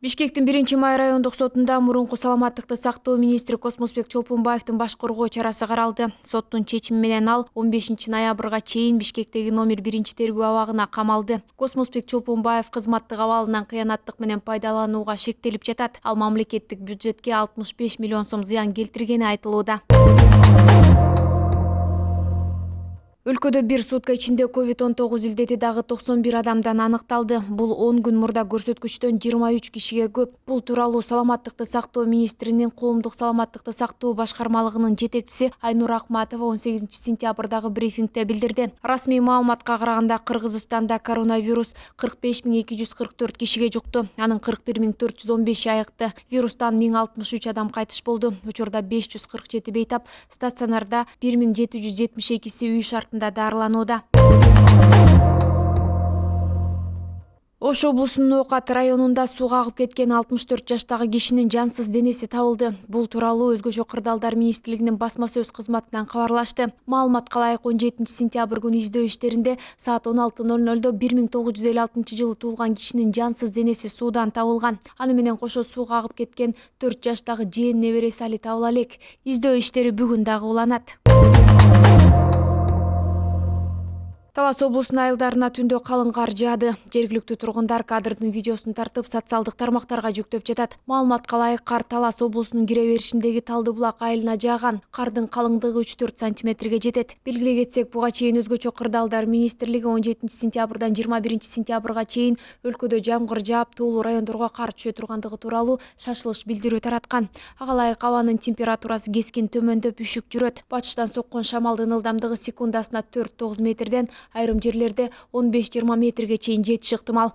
Бишкектин 1-май райондук сотунда мурунку саламаттыкты сактоо министри Космосбек Чолпонбаевдин баш коргоо чарасы каралды. Соттун чечими менен ал 15-ноябрга чейин Бишкектеги номер 1-тергөө абагына камалды. Космосбек Чолпонбаев кызматтык абалынан кыянаттык менен пайдаланууга шектелип жатат. Ал мамлекеттик бюджетке 65 миллион сом зыян келтиргени айтылууда. Өлкөдө бир сутка ичинде COVID-19 илдети дагы 91 адамдан аныкталды. Бул 10 күн мурда көрсөткүчтөн 23 кишиге көп. Бул тууралуу саламаттыкты сактоо министринин коомдук саламаттыкты сактоо башкармалыгынын жетекчиси Айнур Акматова 18-сентябрдагы брифингде билдирди. Расмий маалыматка караганда Кыргызстанда коронавирус 45 244 кишиге жукту. Анын 41 415 айыкты. Вирустан 1063 адам кайтыш болду. Учурда 547 бейтап, стационарда 1772 үй шартында дарыланууда. Ош облусунун Окат районунда сууга агып кеткен 64 жаштагы кишинин жансыз денеси табылды. Бул тууралуу Өзгөчө кырдаалдар министрлигинин басма сөз кызматынан кабарлашты. Маалыматка ылайык 17-сентябрь күнү издөө иштеринде саат 16:00 1956 жылы туулган кишинин жансыз денеси суудан табылган. Аны менен кошо сууга агып кеткен 4 жаштагы жээн небереси али табыла элек. Издөө иштери бүгүн дагы уланат. Талас облусунун айылдарына түндө калың кар жаады. Жергиликтүү тургундар кадрдын видеосун тартып социалдык тармактарга жүктөп жатат. Маалыматка ылайык кар Талас облусунун кире беришиндеги Талды булак айылына жааган. Кардын калыңдыгы 3-4 сантиметрге жетет. Белгилей кетсек, буга чейин Өзгөчө кырдаалдар министрлиги 17-сентябрдан 21-сентябрга чейин өлкөдө жамгыр жаап, тоолуу райондорго кар түшө тургандыгы тууралуу шашылыш билдирүү тараткан. Ага ылайык абанын температурасы кескин төмөндөп, үшүк жүрөт. Батыштан соккон шамалдын ылдамдыгы секундасына 4-9 метрден, айрым жерлерде 15-20 метрге чейин жетиши ыктымал.